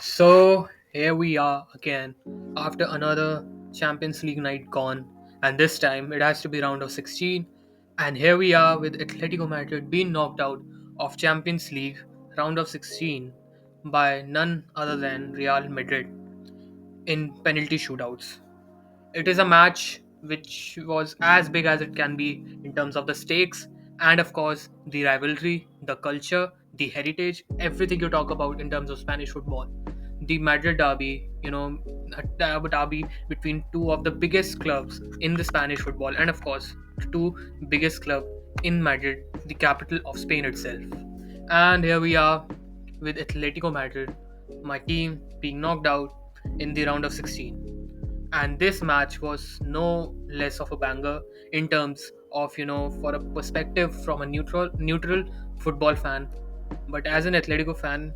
So here we are again after another Champions League night gone, and this time it has to be round of 16. And here we are with Atletico Madrid being knocked out of Champions League round of 16 by none other than Real Madrid in penalty shootouts. It is a match which was as big as it can be in terms of the stakes and, of course, the rivalry, the culture, the heritage, everything you talk about in terms of Spanish football. The Madrid derby, a derby between two of the biggest clubs in the Spanish football, and of course, the two biggest club in Madrid, the capital of Spain itself. And here we are with Atletico Madrid, my team being knocked out in the round of 16, and this match was no less of a banger in terms of for a perspective from a neutral football fan, but as an Atletico fan,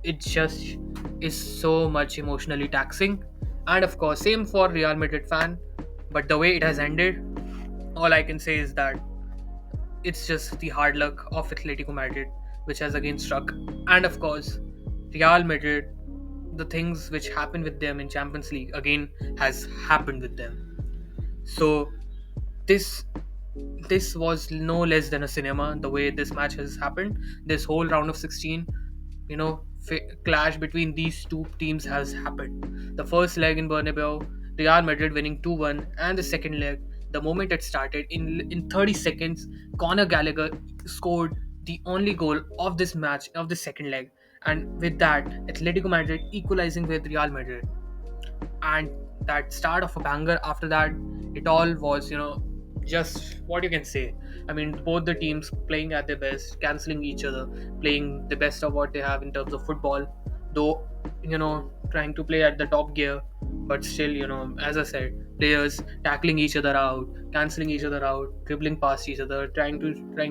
it just is so much emotionally taxing. And of course, same for Real Madrid fan, but the way it has ended, all I can say is that it's just the hard luck of Atletico Madrid which has again struck. And of course, Real Madrid, the things which happened with them in Champions League again has happened with them. So this this was no less than a cinema. The way this match has happened, this whole round of 16, clash between these two teams has happened. The first leg in Bernabeu, Real Madrid winning 2-1, and the second leg, the moment it started, in 30 seconds, Conor Gallagher scored the only goal of this match of the second leg, and with that, Atletico Madrid equalizing with Real Madrid. And that start of a banger after that, it all was just what you can say. I mean, both the teams playing at their best, cancelling each other, playing the best of what they have in terms of football, though trying to play at the top gear, but still, as I said, players tackling each other out, cancelling each other out, dribbling past each other, trying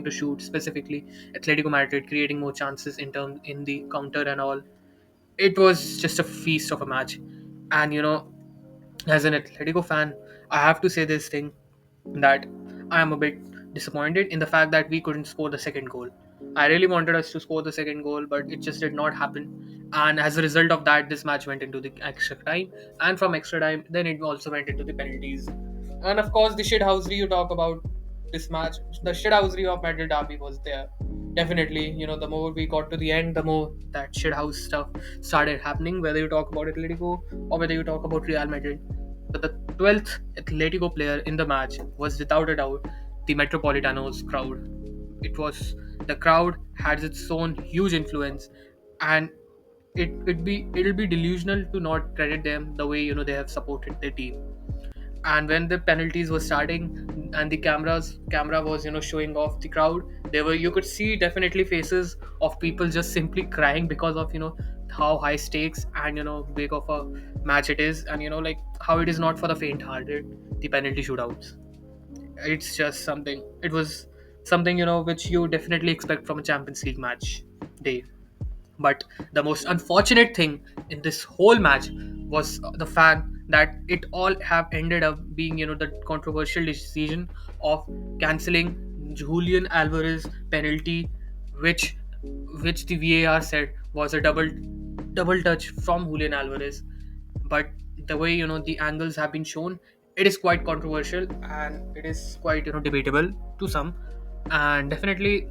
to shoot, specifically Atletico Madrid creating more chances in the counter and all. It was just a feast of a match. And as an Atletico fan, I have to say this thing, that I am a bit disappointed in the fact that we couldn't score the second goal. I really wanted us to score the second goal, but it just did not happen. And as a result of that, this match went into the extra time, and from extra time, then it also went into the penalties. And of course, the shithousery you talk about this match, the shithousery of Madrid derby was there. Definitely, the more we got to the end, the more that shithouse stuff started happening. Whether you talk about Atletico or whether you talk about Real Madrid, but the 12th Atletico player in the match was without a doubt the Metropolitanos crowd. The crowd has its own huge influence, and it'll be delusional to not credit them the way they have supported their team. And when the penalties were starting and the camera was showing off the crowd, there were, you could see definitely faces of people just simply crying because of how high stakes and big of a match it is, and like how it is not for the faint hearted, the penalty shootouts. It's just something, it was something which you definitely expect from a Champions League match day. But the most unfortunate thing in this whole match was the fact that it all have ended up being, the controversial decision of cancelling Julian Alvarez penalty, which the VAR said was a double touch from Julian Alvarez. But the way the angles have been shown, it is quite controversial and it is quite debatable to some. And definitely,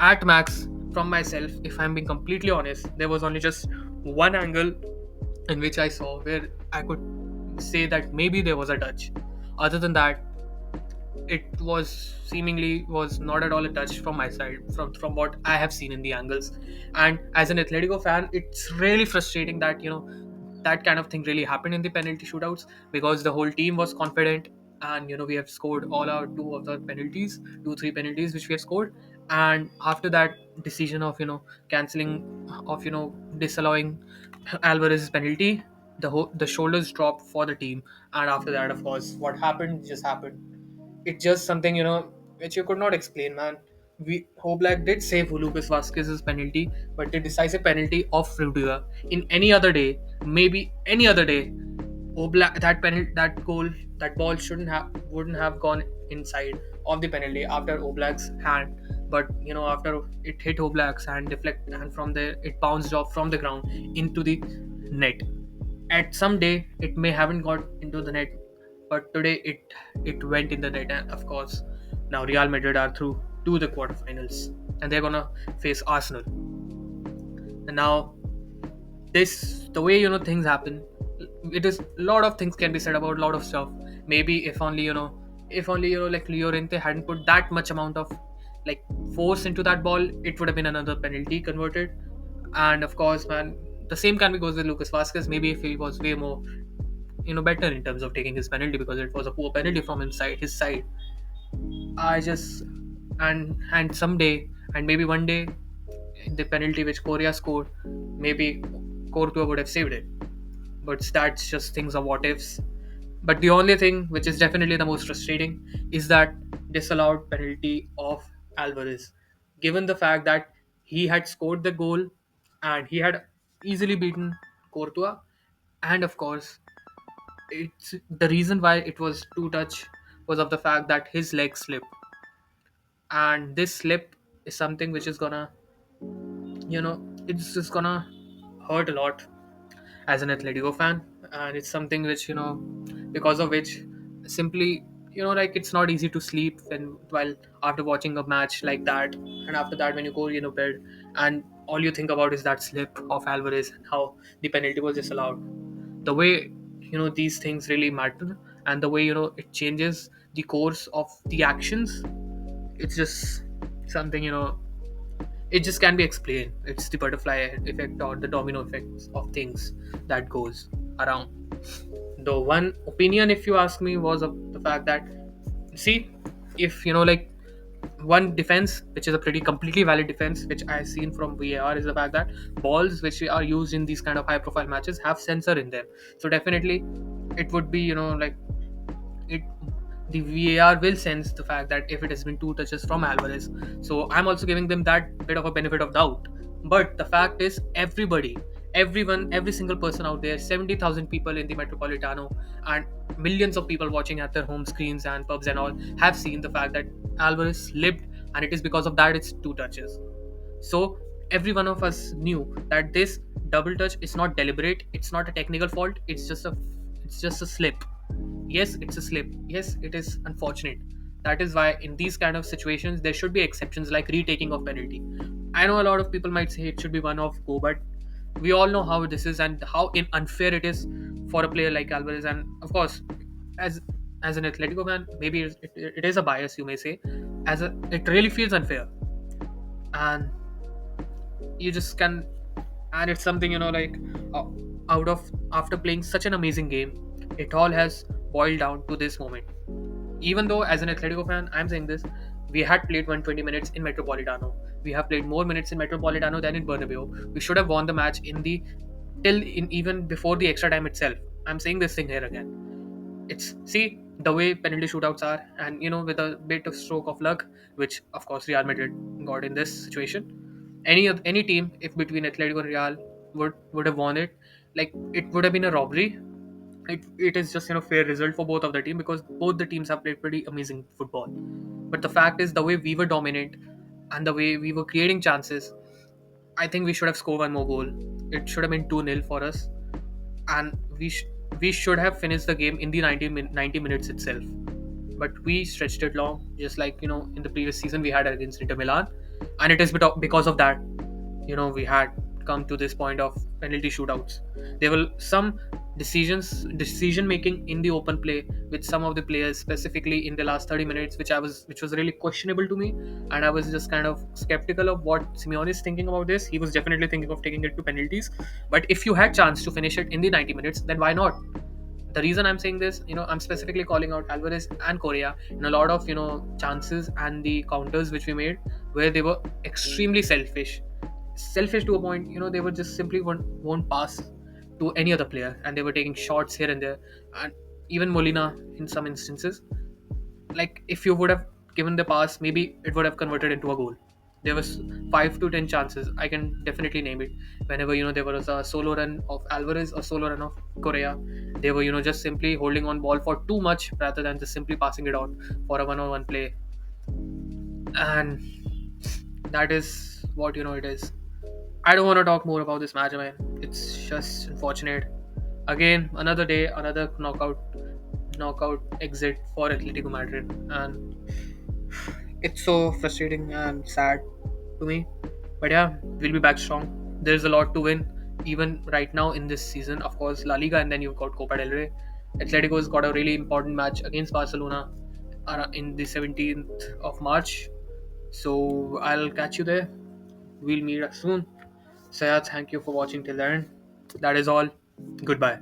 at max, from myself, if I'm being completely honest, there was only just one angle in which I saw where I could say that maybe there was a touch. Other than that, it was seemingly was not at all a touch from my side, from what I have seen in the angles. And as an Atletico fan, it's really frustrating that that kind of thing really happened in the penalty shootouts, because the whole team was confident, and we have scored all our two of the penalties, two three penalties which we have scored. And after that decision of cancelling, of disallowing Alvarez's penalty, the shoulders dropped for the team. And after that, of course, what happened just happened. It's just something which you could not explain, man. We Oblak did save Lucas Vasquez's penalty, but the decisive penalty of Rudiger, in any other day, maybe any other day, Oblak, that goal, that ball wouldn't have gone inside of the penalty after Oblak's hand. but after it hit Oblak's and deflect, and from there it bounced off from the ground into the net. At some day it may haven't got into the net, but today it went in the net, and of course now Real Madrid are through to the quarterfinals, and they're gonna face Arsenal. And now this the way things happen, it is a lot of things can be said about a lot of stuff. Maybe if only like Llorente hadn't put that much amount of like force into that ball, it would have been another penalty converted. And of course, man, the same can be goes with Lucas Vasquez. Maybe if he was way more better in terms of taking his penalty, because it was a poor penalty from his side. I just and someday, and maybe one day, the penalty which Korea scored, maybe Courtois would have saved it. But that's just things of what ifs. But the only thing which is definitely the most frustrating is that disallowed penalty of Alvarez. Given the fact that he had scored the goal and he had easily beaten Courtois, and of course, it's the reason why it was two touch was of the fact that his leg slipped, and this slip is something which is gonna, it's just gonna hurt a lot as an Atletico fan, and it's something which because of which simply like it's not easy to sleep when while after watching a match like that, and after that when you go bed, and all you think about is that slip of Alvarez and how the penalty was disallowed. The way these things really matter, and the way it changes the course of the actions, it's just something it just can be explained. It's the butterfly effect or the domino effects of things that goes around. The one opinion, if you ask me, was of the fact that, see, if like one defense which is a pretty completely valid defense which I've seen from VAR is the fact that balls which are used in these kind of high profile matches have sensor in them. So definitely it would be like it the VAR will sense the fact that if it has been two touches from Alvarez. So I'm also giving them that bit of a benefit of doubt. But the fact is, everyone, every single person out there, 70,000 people in the Metropolitano, and millions of people watching at their home screens and pubs and all, have seen the fact that Alvarez slipped, and it is because of that it's two touches. So every one of us knew that this double touch is not deliberate, it's not a technical fault, it's just a slip. Yes, it's a slip. Yes, it is unfortunate. That is why in these kind of situations there should be exceptions like retaking of penalty. I know a lot of people might say it should be one off go, but we all know how this is and how unfair it is for a player like Alvarez. And of course, as as an Atletico fan, maybe it is a bias, you may say, it really feels unfair, and you just can, and it's something like uh, out of after playing such an amazing game, it all has boiled down to this moment. Even though as an Atletico fan, I'm saying this, we had played 120 minutes in Metropolitano. We have played more minutes in Metropolitano than in Bernabeu. We should have won the match in the till in even before the extra time itself. I'm saying this thing here again. It's see the way penalty shootouts are, and with a bit of stroke of luck, which of course Real Madrid got in this situation. Any team, if between Atletico and Real, would have won it. Like it would have been a robbery. It is just fair result for both of the team, because both the teams have played pretty amazing football. But the fact is, the way we were dominant and the way we were creating chances, I think we should have scored one more goal. It should have been 2-0 for us, and we should have finished the game in the 90 minutes itself. But we stretched it long, just like in the previous season we had against Inter Milan, and it is because of that we had come to this point of penalty shootouts. There were some decision making in the open play with some of the players, specifically in the last 30 minutes, which was really questionable to me, and I was just kind of skeptical of what Simeone is thinking about this. He was definitely thinking of taking it to penalties, but if you had chance to finish it in the 90 minutes, then why not? The reason I'm saying this, I'm specifically calling out Alvarez and Correa in a lot of chances and the counters which we made, where they were extremely selfish to a point. They were just simply won't pass to any other player, and they were taking shots here and there, and even Molina in some instances. Like if you would have given the pass, maybe it would have converted into a goal. There was 5 to 10 chances. I can definitely name it. Whenever there was a solo run of Alvarez or solo run of Correa, they were just simply holding on ball for too much rather than just simply passing it on for a one-on-one play. And that is what it is. I don't want to talk more about this match, man. It's just unfortunate. Again, another day, another knockout exit for Atletico Madrid, and it's so frustrating and sad to me. But yeah, we'll be back strong. There's a lot to win, even right now in this season. Of course, La Liga, and then you've got Copa del Rey. Atletico's got a really important match against Barcelona in the 17th of March. So I'll catch you there. We'll meet up soon. So yeah, thank you for watching till the end. That is all. Goodbye.